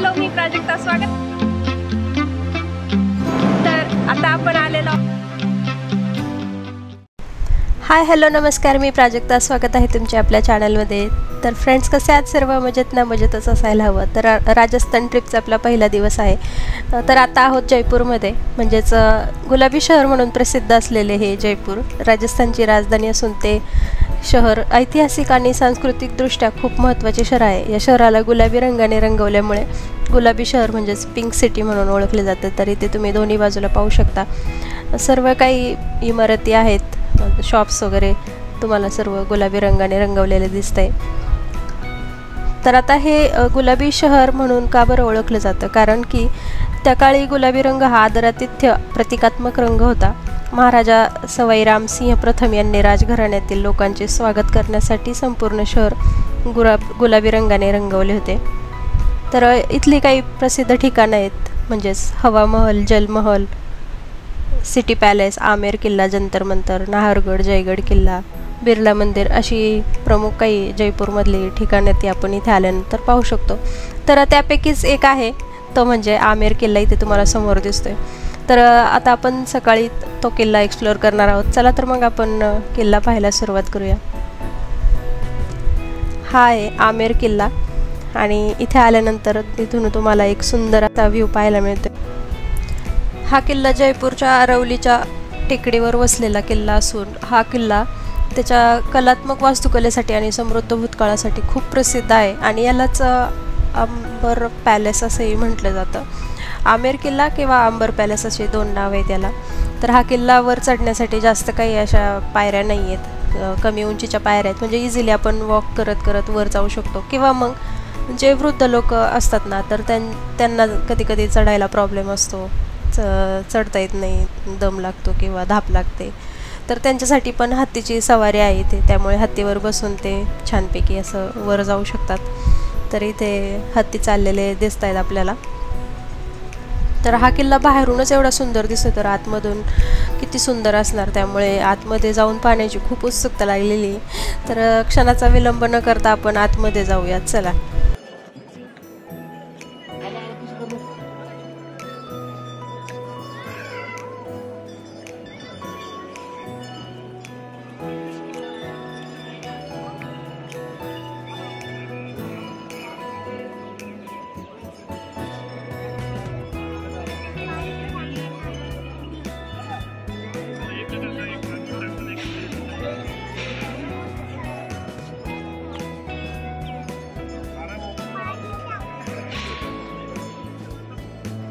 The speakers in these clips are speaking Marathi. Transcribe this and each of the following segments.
हॅलो, मी प्राजक्ता. स्वागत. तर आता आपण आलेलो. हाय हॅलो नमस्कार, मी प्राजक्ता. स्वागत आहे तुमचे आपल्या चॅनलमध्ये. तर फ्रेंड्स, कसे आहात सर्व? मजेत ना? मजेतच असायला हवं. तर राजस्थान ट्रिपचा आपला पहिला दिवस आहे. तर आता आहोत जयपूरमध्ये, म्हणजेच गुलाबी शहर म्हणून प्रसिद्ध असलेले हे जयपूर राजस्थानची राजधानी असून ते शहर ऐतिहासिक आणि सांस्कृतिकदृष्ट्या खूप महत्त्वाचे शहर आहे. या शहराला गुलाबी रंगाने रंगवल्यामुळे गुलाबी शहर म्हणजेच पिंक सिटी म्हणून ओळखले जाते. तर इथे तुम्ही दोन्ही बाजूला पाहू शकता, सर्व काही इमारती आहेत, शॉप्स वगैरे तुम्हाला सर्व गुलाबी रंगाने रंगवलेले दिसतंय. तर आता हे गुलाबी शहर म्हणून का बरं ओळखलं जातं? कारण की त्या काळी गुलाबी रंग हा आदरातिथ्य प्रतिकात्मक रंग होता. महाराजा सवाई रामसिंह प्रथम यांनी राजघराण्यातील लोकांचे स्वागत करण्यासाठी संपूर्ण शहर गुलाबी रंगाने रंगवले होते. तर इथली काही प्रसिद्ध ठिकाणं आहेत, म्हणजेच हवा महल, जलमहल, सिटी पॅलेस, आमेर किल्ला, जंतर मंतर, नाहरगड, जयगड किल्ला, बिर्ला मंदिर अशी प्रमुख काही जयपूरमधली ठिकाणं ती आपण इथे आल्यानंतर पाहू शकतो. तर त्यापैकीच एक आहे तो म्हणजे आमेर किल्ला. इथे तुम्हाला समोर दिसतोय. तर आता आपण सकाळी तो किल्ला एक्सप्लोअर करणार आहोत. चला तर मग आपण किल्ला पाहायला सुरुवात करूया. हा आहे आमेर किल्ला आणि इथे आल्यानंतर तिथून तुम्हाला एक सुंदर असा व्ह्यू पाहायला मिळतो. हा किल्ला जयपूरच्या अरवलीच्या टेकडीवर वसलेला किल्ला असून हा किल्ला त्याच्या कलात्मक वास्तुकलेसाठी आणि समृद्ध भूतकाळासाठी खूप प्रसिद्ध आहे आणि यालाच अंबर पॅलेस असंही म्हटलं जातं. आमेर किल्ला किंवा अंबर पॅलेस असे दोन नाव आहेत याला. तर हा किल्ला वर चढण्यासाठी जास्त काही अशा पायऱ्या नाही आहेत, कमी उंचीच्या पायऱ्या आहेत, म्हणजे इझिली आपण वॉक करत करत वर जाऊ शकतो. किंवा मग जे वृद्ध लोक असतात ना, तर त्यांना कधी कधी चढायला प्रॉब्लेम असतो, चढता येत नाही, दम लागतो किंवा धाप लागते, तर त्यांच्यासाठी पण हत्तीची सवारी आहे इथे. त्यामुळे हत्तीवर बसून ते छानपैकी असं वर जाऊ शकतात. तर इथे हत्ती चाललेले दिसत आहेत आपल्याला. तर हा किल्ला बाहेरूनच एवढा सुंदर दिसतो, तर आतमधून किती सुंदर असणार. त्यामुळे आतमध्ये जाऊन पाहण्याची खूप उत्सुकता लागलेली. तर क्षणाचा विलंब न करता आपण आतमध्ये जाऊयात. चला.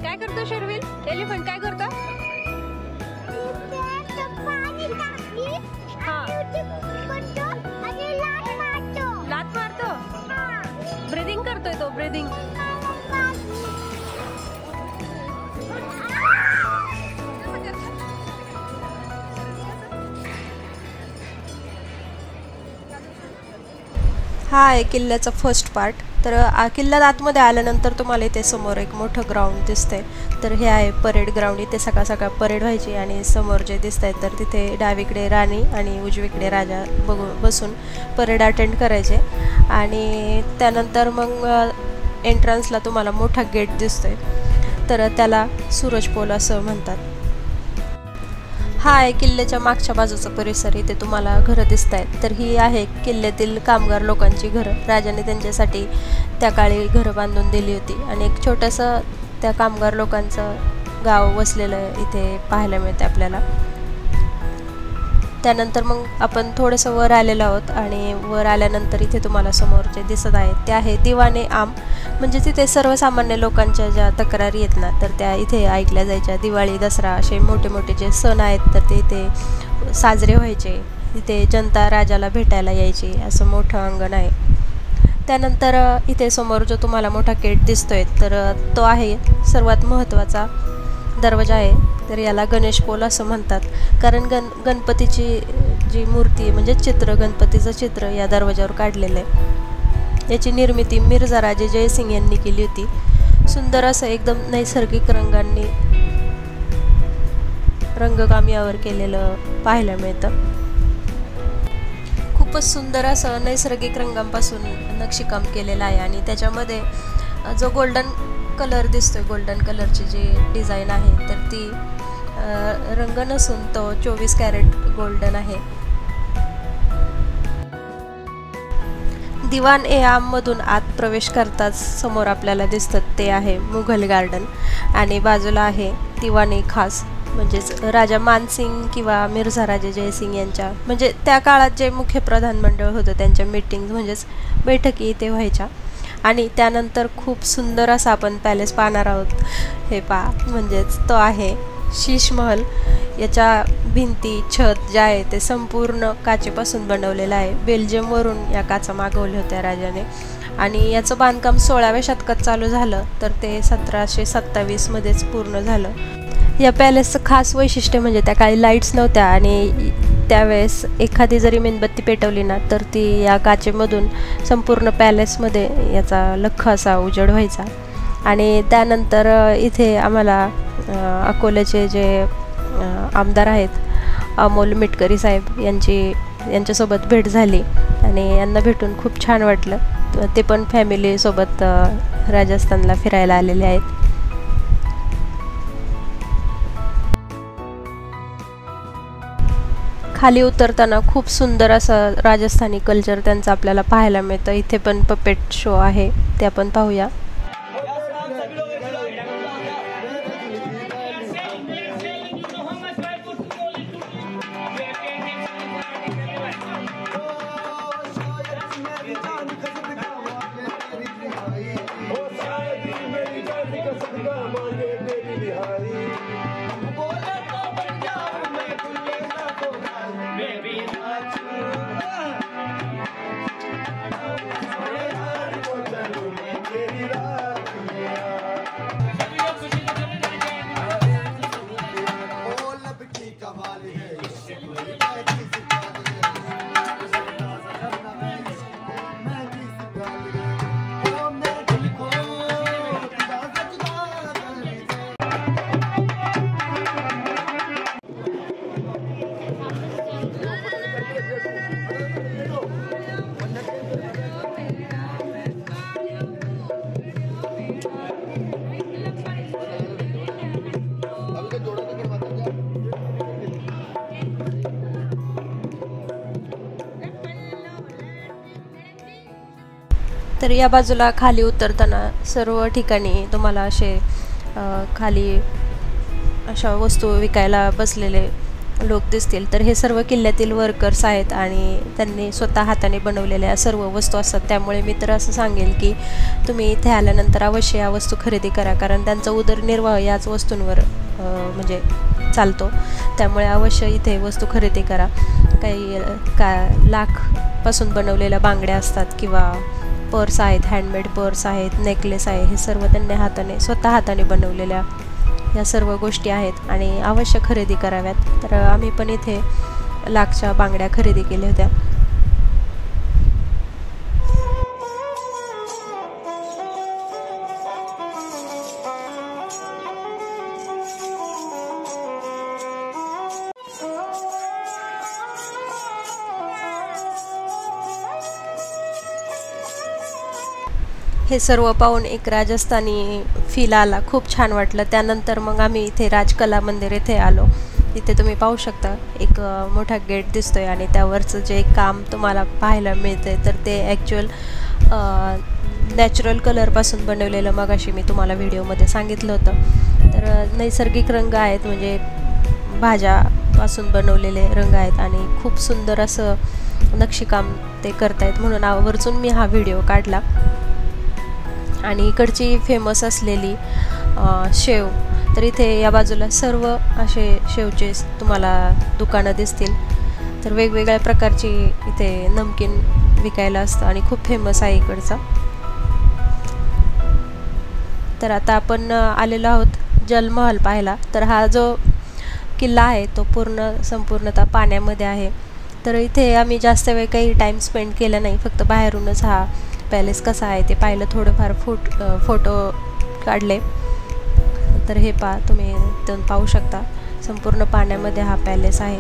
काय करतो शर्विल? एलिफंट काय करतो? लात मारतो. ब्रीदिंग करतोय तो, ब्रीदिंग. हा आहे किल्ल्याचा फर्स्ट पार्ट. तर किल्ल्यात आतमध्ये आल्यानंतर तुम्हाला इथे समोर एक मोठं ग्राउंड दिसतंय. तर हे आहे परेड ग्राउंड. इथे सकाळ सकाळ परेड व्हायची आणि समोर जे दिसत आहेत तर तिथे डावीकडे राणी आणि उजवीकडे राजा बसून परेड अटेंड करायचे. आणि त्यानंतर मग एंट्रन्सला तुम्हाला मोठा गेट दिसतोय, तर त्याला सूरज पोल असं म्हणतात. हा आहे किल्ल्याच्या मागच्या बाजूचा परिसर. इथे तुम्हाला घरं दिसत आहेत. तर ही आहे किल्ल्यातील कामगार लोकांची घरं. राजाने त्यांच्यासाठी त्या काळी घरं बांधून दिली होती आणि एक छोटंसं त्या कामगार लोकांचं गाव वसलेलं इथे पाहायला मिळते आपल्याला. त्यानंतर मग आपण थोडंसं वर आलेलो आहोत आणि वर आल्यानंतर इथे तुम्हाला समोर जे दिसत आहेत ते आहे दिवाने आम. म्हणजे तिथे सर्वसामान्य लोकांच्या ज्या तक्रारी आहेत ना, तर त्या इथे ऐकल्या जायच्या. दिवाळी, दसरा असे मोठे मोठे जे सण आहेत तर ते इथे साजरे व्हायचे. इथे जनता राजाला भेटायला यायची. असं मोठं अंगण आहे. त्यानंतर इथे समोर जो तुम्हाला मोठा गेट दिसतोय तर तो आहे सर्वात महत्त्वाचा दरवाजा आहे. तर याला गणेश पोल असं म्हणतात, कारण गणपतीची जी मूर्ती म्हणजे चित्र, गणपतीचं चित्र या दरवाजावर काढलेलं आहे. याची निर्मिती मिर्झा राजे जयसिंग यांनी केली होती. सुंदर असं एकदम नैसर्गिक रंगांनी रंगकाम यावर केलेलं पाहायला मिळतं. खूपच सुंदर असं नैसर्गिक रंगांपासून नक्षीकाम केलेलं आहे आणि त्याच्यामध्ये जो गोल्डन कलर दिसतोय, गोल्डन कलरची जी डिझाईन आहे तर ती रंग नसून तो 24 कॅरेट गोल्डन आहे. दिवान ए आम मधून आत प्रवेश करताच समोर आपल्याला दिसतं ते आहे मुघल गार्डन आणि बाजूला आहे दिवान ए खास, म्हणजेच राजा मानसिंग किंवा मिर्झा राजे जयसिंग यांच्या म्हणजे त्या काळात जे मुख्य प्रधान मंडळ होतं त्यांच्या मीटिंग्स म्हणजेच बैठकी इथे व्हायच्या. आणि त्यानंतर खूप सुंदर असा आपण पॅलेस पाहणार आहोत. हे पहा, म्हणजेच तो आहे शीश महल. याच्या भिंती, छत जे आहे ते संपूर्ण काचेपासून बनवलेलं आहे. बेल्जियमवरून या काचा मागवल्या होत्या राजाने आणि याचं बांधकाम 16व्या शतकात चालू झालं तर ते 1727 मध्येच पूर्ण झालं. या पॅलेसचं खास वैशिष्ट्य म्हणजे त्या काळी लाईट्स नव्हत्या आणि त्यावेळेस एखादी जरी मेणबत्ती पेटवली ना तर ती या काचेमधून संपूर्ण पॅलेसमध्ये याचा लख्ख असा उजेड व्हायचा. आणि त्यानंतर इथे आम्हाला अकोल्याचे जे आमदार आहेत अमोल मिटकरी साहेब यांच्यासोबत भेट झाली आणि यांना भेटून खूप छान वाटलं. ते पण फॅमिलीसोबत राजस्थानला फिरायला आलेले आहेत. खाली उतरताना खूप सुंदर असं राजस्थानी कल्चर त्यांचं आपल्याला पाहायला मिळतं. इथे पण पपेट शो आहे, ते आपण पाहूया. तर या बाजूला खाली उतरताना सर्व ठिकाणी तुम्हाला असे खाली अशा वस्तू विकायला बसलेले लोक दिसतील. तर हे सर्व किल्ल्यातील वर्कर्स आहेत आणि त्यांनी स्वतः हाताने बनवलेल्या सर्व वस्तू असतात. त्यामुळे मी तर असं सांगेल की तुम्ही इथे आल्यानंतर अवश्य या वस्तू खरेदी करा, कारण त्यांचा उदरनिर्वाह याच वस्तूंवर म्हणजे चालतो. त्यामुळे अवश्य इथे वस्तू खरेदी करा. काही लाखपासून बनवलेल्या बांगड्या असतात किंवा पर्स आहेत, हँडमेड पर्स आहेत, नेकलेस आहे, हे सर्व त्यांनी स्वतः हाताने बनवलेल्या या सर्व गोष्टी आहेत आणि अवश्य खरेदी कराव्यात. तर आम्ही पण इथे लाखच्या बांगड्या खरेदी केल्या होत्या. हे सर्व पाहून एक राजस्थानी फील आला, खूप छान वाटलं. त्यानंतर मग आम्ही इथे राजकला मंदिर इथे आलो. इथे तुम्ही पाहू शकता एक मोठा गेट दिसतोय आणि त्यावरचं जे काम तुम्हाला पाहायला मिळतंय तर ते ॲक्च्युअल नॅचरल कलरपासून बनवलेलं मगाशी मी तुम्हाला व्हिडिओमध्ये सांगितलं होतं. तर नैसर्गिक रंग आहेत, म्हणजे भाज्यापासून बनवलेले रंग आहेत आणि खूप सुंदर असं नक्षीकाम ते करतायत, म्हणून आवर्जून मी हा व्हिडिओ काढला. आणि इकडची फेमस असलेली शेव, तर इथे या बाजूला सर्व असे शेवचे तुम्हाला दुकानं दिसतील. तर वेगवेगळ्या प्रकारची इथे नमकीन विकायला असतं आणि खूप फेमस आहे इकडचं. तर आता आपण आलेलो आहोत जलमहल पाहायला. तर हा जो किल्ला आहे तो संपूर्णतः पाण्यामध्ये आहे. तर इथे आम्ही जास्त वेळ काही टाईम स्पेंड केला नाही, फक्त बाहेरूनच हा पॅलेस कसा आहे ते पाहिलं, थोडंफार फोटो काढले. तर हे तुम्ही पाहू शकता, संपूर्ण पाण्यामध्ये हा पॅलेस आहे.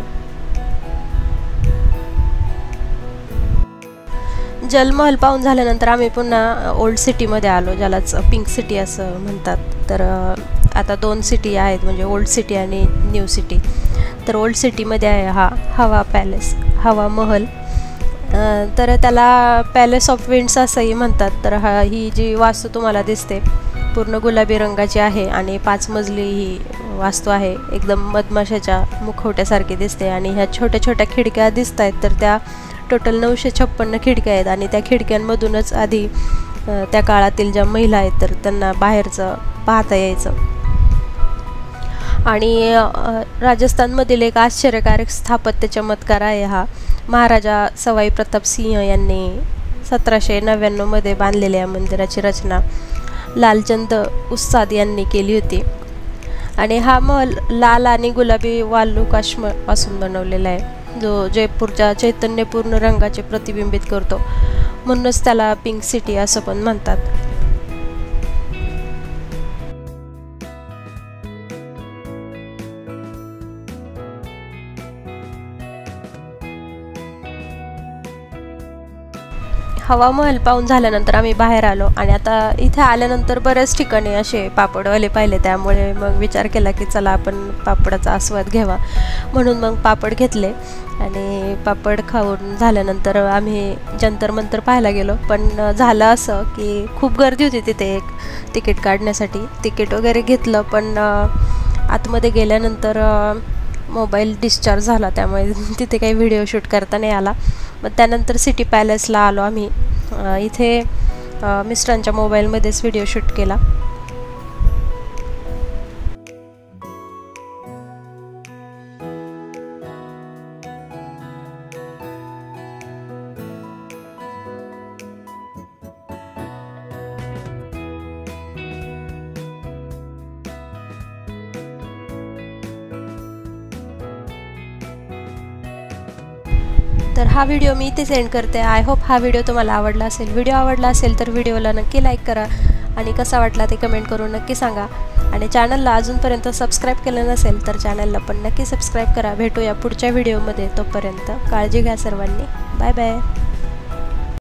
जलमहल पाहून झाल्यानंतर आम्ही पुन्हा ओल्ड सिटीमध्ये आलो, ज्यालाच पिंक सिटी असं म्हणतात. तर आता 2 सिटी आहेत, म्हणजे ओल्ड सिटी आणि न्यू सिटी. तर ओल्ड सिटीमध्ये आहे हा हवा पॅलेस, हवा महल. तर त्याला पॅलेस ऑफ विंड्स असंही म्हणतात. तर ही जी वास्तू तुम्हाला दिसते पूर्ण गुलाबी रंगाची आहे आणि 5 मजली ही वास्तू आहे. एकदम मधमाशाच्या मुखवट्यासारखी दिसते आणि ह्या छोट्या छोट्या खिडक्या दिसत आहेत. तर त्या टोटल 956 खिडक्या आहेत आणि त्या खिडक्यांमधूनच आधी त्या काळातील ज्या महिला आहेत तर त्यांना बाहेरचं पाहता यायचं. आणि राजस्थानमधील एक आश्चर्यकारक स्थापत्य चमत्कार आहे हा. महाराजा सवाई प्रताप सिंह यांनी 1799 बांधलेल्या या मंदिराची रचना लालचंद उस्ताद यांनी केली होती. आणि हा महल लाल आणि गुलाबी वालुकाश्मपासून बनवलेला आहे, जो जयपूरच्या चैतन्यपूर्ण रंगाचे प्रतिबिंबित करतो. म्हणूनच त्याला पिंक सिटी असं पण म्हणतात. हवा महल पाहून झाल्यानंतर आम्ही बाहेर आलो आणि आता इथे आल्यानंतर बऱ्याच ठिकाणी असे पापडवाले पाहिले. त्यामुळे मग विचार केला की चला आपण पापडाचा आस्वाद घ्यावा, म्हणून मग पापड घेतले. आणि पापड खाऊन झाल्यानंतर आम्ही जंतर मंतर पाहायला गेलो. पण झालं असं की खूप गर्दी होती तिथे एक तिकीट काढण्यासाठी. तिकीट वगैरे घेतलं, पण आतमध्ये गेल्यानंतर मोबाईल डिस्चार्ज झाला, त्यामुळे तिथे काही व्हिडिओ शूट करता नाही आला. मग त्यानंतर सिटी पॅलेसला आलो आम्ही. इथे मिस्टरांच्या मोबाईलमध्येच व्हिडिओ शूट केला. तर हा व्हिडिओ मी इथे सेंड करते. आय होप हा व्हिडिओ तुम्हाला आवडला असेल. व्हिडिओ आवडला असेल तर व्हिडिओला नक्की लाईक करा आणि कसा वाटला ते कमेंट करून नक्की सांगा. आणि चॅनलला अजूनपर्यंत सबस्क्राईब केलं नसेल तर चॅनलला पण नक्की सबस्क्राईब करा. भेटूया पुढच्या व्हिडिओमध्ये. तोपर्यंत काळजी घ्या सर्वांनी. Bye bye.